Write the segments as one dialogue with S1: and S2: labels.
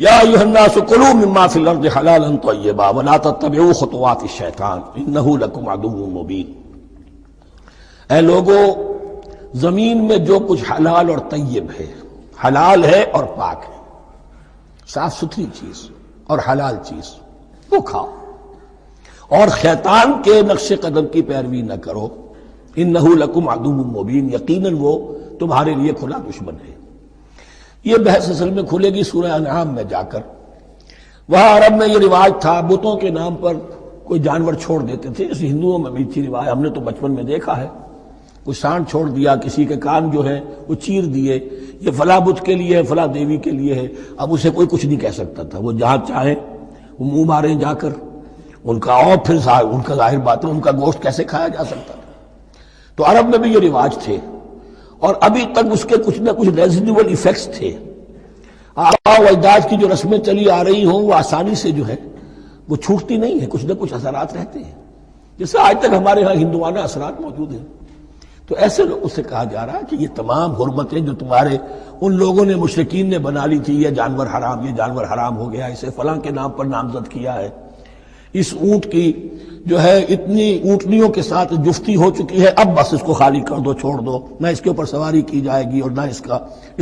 S1: یا ایھا الناس کلوا مما فی الارض حلالا طیبا ولا تتبعوا خطوات الشیطان انہ لکم عدو مبین۔ اے لوگو، زمین میں جو کچھ حلال اور طیب ہے، حلال ہے اور پاک ہے، صاف ستھری چیز اور حلال چیز، وہ کھاؤ، اور شیطان کے نقش قدم کی پیروی نہ کرو، انہ لکم عدو مبین، یقیناً وہ تمہارے لیے کھلا دشمن ہے۔ یہ بحث اصل میں کھلے گی سورہ انعام میں جا کر۔ وہاں عرب میں یہ رواج تھا، بتوں کے نام پر کوئی جانور چھوڑ دیتے تھے، اس ہندوؤں میں بھی تھی رواج، ہم نے تو بچپن میں دیکھا ہے، کوئی سانڈ چھوڑ دیا، کسی کے کان جو ہے وہ چیر دیے، یہ فلاں بت کے لیے ہے، فلاں دیوی کے لیے ہے۔ اب اسے کوئی کچھ نہیں کہہ سکتا تھا، وہ جہاں چاہیں وہ منہ ماریں جا کر ان کا، اور پھر ان کا ظاہر بات ہے ان کا گوشت کیسے کھایا جا سکتا تھا۔ تو عرب میں بھی یہ رواج تھے، اور ابھی تک اس کے کچھ نہ کچھ ریزیڈیول ایفیکٹس تھے۔ آباء و اجداد کی جو رسمیں چلی آ رہی ہوں وہ آسانی سے جو ہے وہ چھوٹتی نہیں ہے، کچھ نہ کچھ اثرات رہتے ہیں، جیسے آج تک ہمارے ہاں ہندوانہ اثرات موجود ہیں۔ تو ایسے لوگوں سے کہا جا رہا ہے کہ یہ تمام حرمتیں جو تمہارے ان لوگوں نے، مشرکین نے بنا لی تھی، یہ جانور حرام، یہ جانور حرام ہو گیا، اسے فلاں کے نام پر نامزد کیا ہے، اس اونٹ کی جو ہے اتنی اونٹنیوں کے ساتھ جفتی ہو چکی ہے، اب بس اس کو خالی کر دو، چھوڑ دو، نہ اس کے اوپر سواری کی جائے گی اور نہ اس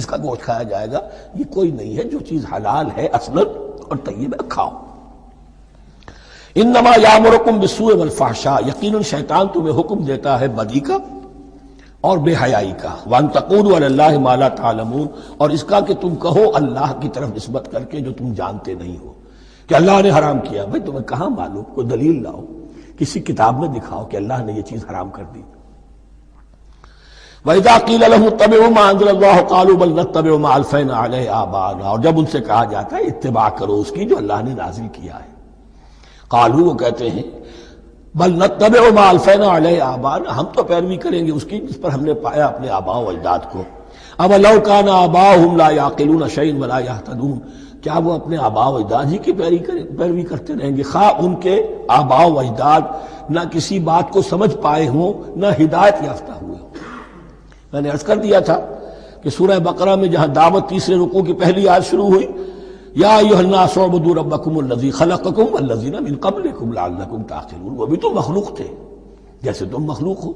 S1: کا گوشت کھایا جائے گا۔ یہ کوئی نہیں ہے، جو چیز حلال ہے اصلاً اور طیب ہے کھاؤ۔ انما یامرکم بالسوء والفحشاء، یقیناً شیطان تمہیں حکم دیتا ہے بدی کا اور بے حیائی کا، وان تقولوا علی اللہ ما لا تعلمون، اور اس کا کہ تم کہو اللہ کی طرف نسبت کر کے جو تم جانتے نہیں ہو، کہ اللہ نے حرام کیا۔ بھائی تمہیں کہاں معلوم؟ کوئی دلیل لاؤ، کسی کتاب میں دکھاؤ کہ اللہ نے یہ چیز حرام کر دی۔ وَإِذَا قِيلَ لَهُمُ اتَّبِعُوا مَا أَنزَلَ اللَّهُ قَالُوا بَلْ نَتَّبِعُ مَا أَلْفَيْنَا عَلَيْهِ آبَاءَنَا، اور جب ان سے کہا جاتا ہے اتباع کرو اس کی جو اللہ نے نازل کیا ہے، قالوا، وہ کہتے ہیں بل نتبع ما الفینا علیہ آباءنا، ہم تو پیروی کریں گے اس کی جس پر ہم نے پایا اپنے آباء و اجداد کو۔ اب لو کان آباؤہم لا یعقلون شیئا ولا یہتدون، کیا وہ اپنے آباء و اجداد ہی کی پیروی کرتے رہیں گے، خواہ ان کے آباء و اجداد نہ کسی بات کو سمجھ پائے ہوں، نہ ہدایت یافتہ ہوئے ہوں۔ میں نے عرض کر دیا تھا کہ سورہ بقرہ میں جہاں دعوت تیسرے رکوع کی پہلی آیت شروع ہوئی، یا ایھا الناس اعبدوا ربکم الذی خلقکم والذین من قبلکم لعلکم تعقلون، وہ بھی تو مخلوق تھے جیسے تم مخلوق ہو،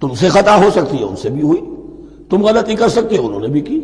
S1: تم سے خطا ہو سکتی ہے، ان سے بھی ہوئی، تم غلطی کر سکتے ہو، انہوں نے بھی کی۔